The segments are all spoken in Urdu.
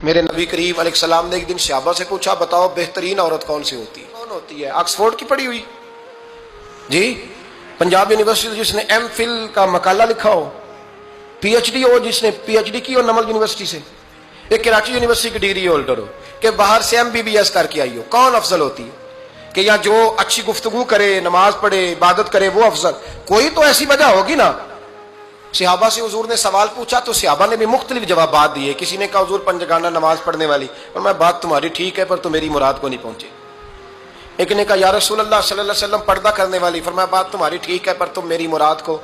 میرے نبی کریم علیہ السلام نے ایک دن صحابہ سے پوچھا، بتاؤ بہترین عورت کون سی ہوتی ہے؟ کون ہوتی ہے؟ آکسفورڈ کی پڑھی ہوئی جی، پنجاب یونیورسٹی جس نے ایم فل کا مقالہ لکھا ہو، پی ایچ ڈی ہو جس نے پی ایچ ڈی کی ہو نمل یونیورسٹی سے، ایک کراچی یونیورسٹی کی ڈگری ہولڈر ہو کہ باہر سے ایم بی بی ایس کر کے آئی ہو، کون افضل ہوتی ہے؟ کہ یا جو اچھی گفتگو کرے، نماز پڑھے، عبادت کرے وہ افضل؟ کوئی تو ایسی وجہ ہوگی نا۔ صحابہ سے حضور نے سوال پوچھا تو صحابہ نے بھی مختلف جوابات دیے۔ کسی نے کہا حضور پنجگانہ نماز پڑھنے والی، اور میں بات تمہاری ٹھیک ہے پر تم میری مراد کو نہیں پہنچے۔ ایک نے کہا یا رسول اللہ صلی اللہ علیہ وسلم پردہ کرنے والی، فرمایا بات تمہاری ٹھیک ہے پر تم میری مراد کو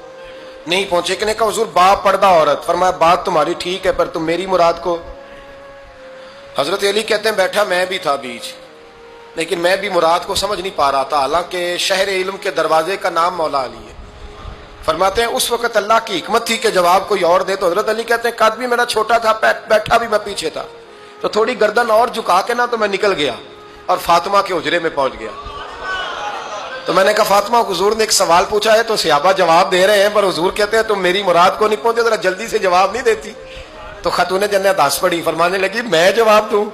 نہیں پہنچے۔ ایک نے کہا حضور با پردہ عورت، فرمایا بات تمہاری ٹھیک ہے پر تم میری مراد کو۔ حضرت علی کہتے ہیں بیٹھا میں بھی تھا بیچ، لیکن میں بھی مراد کو سمجھ نہیں پا رہا تھا، حالانکہ شہر علم کے دروازے کا نام مولا علی ہے۔ فرماتے ہیں اس وقت اللہ کی حکمت تھی کہ جواب کوئی اور دے، تو حضرت علی کہتے ہیں قد بھی میرا چھوٹا تھا، بیٹھا بھی میں پیچھے تھا، تو تھوڑی گردن اور جھکا کے نا تو میں نکل گیا اور فاطمہ کے حجرے میں پہنچ گیا۔ تو میں نے کہا فاطمہ حضور نے ایک سوال پوچھا ہے تو صحابہ جواب دے رہے ہیں، پر حضور کہتے ہیں تم میری مراد کو نہیں پہنچے، ذرا جلدی سے جواب نہیں دیتی؟ تو خاتون جنت ہنس پڑی، فرمانے لگی میں جواب دوں؟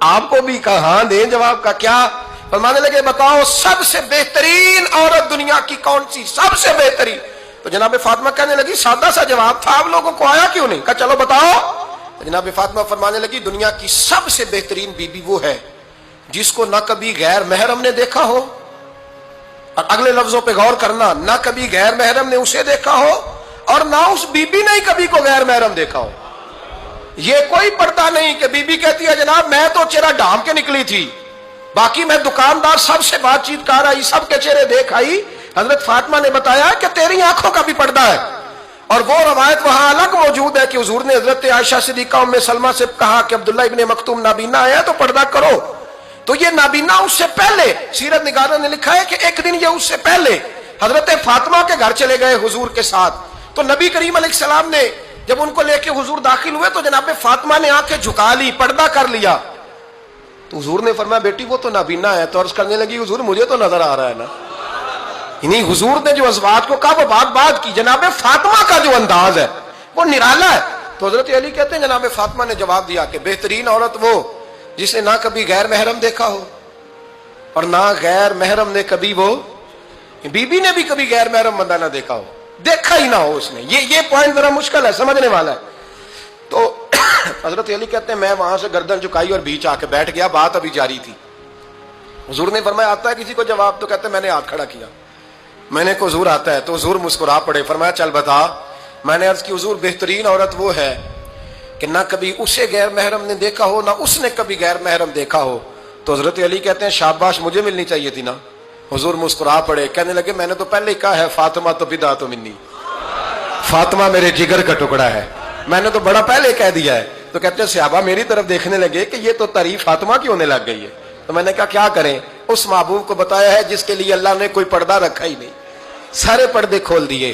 آپ کو بھی کہا ہاں دیں جواب کا کیا؟ فرمانے لگے بتاؤ سب سے بہترین عورت دنیا کی کون سی، سب سے بہترین؟ تو جناب فاطمہ کہنے لگی سادہ سا جواب تھا، آپ لوگوں کو آیا کیوں نہیں؟ کہا چلو بتاؤ۔ جناب فاطمہ فرمانے لگی دنیا کی سب سے بہترین بیوی وہ ہے جس کو نہ کبھی غیر محرم نے دیکھا ہو، اور اگلے لفظوں پہ غور کرنا، نہ کبھی غیر محرم نے اسے دیکھا ہو اور نہ اس بیوی نے کبھی کو غیر محرم دیکھا ہو۔ یہ کوئی پردہ نہیں کہ بی بی کہتی ہے جناب میں تو چہرہ ڈھام کے نکلی تھی، باقی میں دکاندار سب سے بات چیت کر آئی، سب کے چہرے دیکھ آئی۔ حضرت فاطمہ نے بتایا کہ تیری آنکھوں کا بھی پردہ ہے، اور وہ روایت وہاں الگ موجود ہے کہ حضور نے حضرت عائشہ صدیقہ ام سلمہ سے کہا کہ عبداللہ ابن مکتوم نابینا ہے تو پردہ کرو۔ تو یہ نابینا اس سے پہلے، سیرت نگاروں نے لکھا ہے کہ ایک دن یہ اس سے پہلے حضرت فاطمہ کے گھر چلے گئے حضور کے ساتھ، تو نبی کریم علیہ السلام نے جب ان کو لے کے حضور داخل ہوئے تو جناب فاطمہ نے آنکھیں جھکا لی، پردہ کر لیا۔ تو حضور نے فرمایا بیٹی وہ تو نابینا ہے، تو عرض کرنے لگی حضور مجھے تو نظر آ رہا ہے نا۔ یعنی حضور نے جو ازواج کو کہا وہ بات کی، جناب فاطمہ کا جو انداز ہے وہ نرالا ہے۔ تو حضرت علی کہتے ہیں جناب فاطمہ نے جواب دیا کہ بہترین عورت وہ جس نے نہ کبھی غیر محرم دیکھا ہو اور نہ غیر محرم نے کبھی، وہ بی بی نے بھی کبھی غیر محرم بندہ نہ دیکھا ہو، دیکھا ہی نہ ہو اس نے۔ یہ پوائنٹ ذرا مشکل ہے، سمجھنے والا ہے۔ تو حضرت علی کہتے ہیں میں وہاں سے گردن جھکائی اور بیچ آ کے بیٹھ گیا، بات ابھی جاری تھی۔ حضور نے فرمایا آتا ہے کسی کو جواب؟ تو کہتے ہیں میں نے ہاتھ کھڑا کیا، میں نے کو حضور آتا ہے، تو حضور مسکرا پڑے، فرمایا چل بتا۔ میں نے عرض کی حضور بہترین عورت وہ ہے کہ نہ کبھی اسے غیر محرم نے دیکھا ہو نہ اس نے کبھی غیر محرم دیکھا ہو۔ تو حضرت علی کہتے ہیں شاباش مجھے ملنی چاہیے تھی نا۔ حضور مسکرا پڑے، کہنے لگے میں نے تو پہلے ہی کہا ہے فاطمہ تو بدعت منی، فاطمہ میرے جگر کا ٹکڑا ہے، میں نے تو بڑا پہلے کہہ دیا ہے۔ تو کہتے ہیں صحابہ میری طرف دیکھنے لگے کہ یہ تو تعریف فاطمہ کی ہونے لگ گئی ہے۔ تو میں نے کہا کیا کریں؟ اس محبوب کو بتایا ہے جس کے لیے اللہ نے کوئی پردہ رکھا ہی نہیں، سارے پردے کھول دیے۔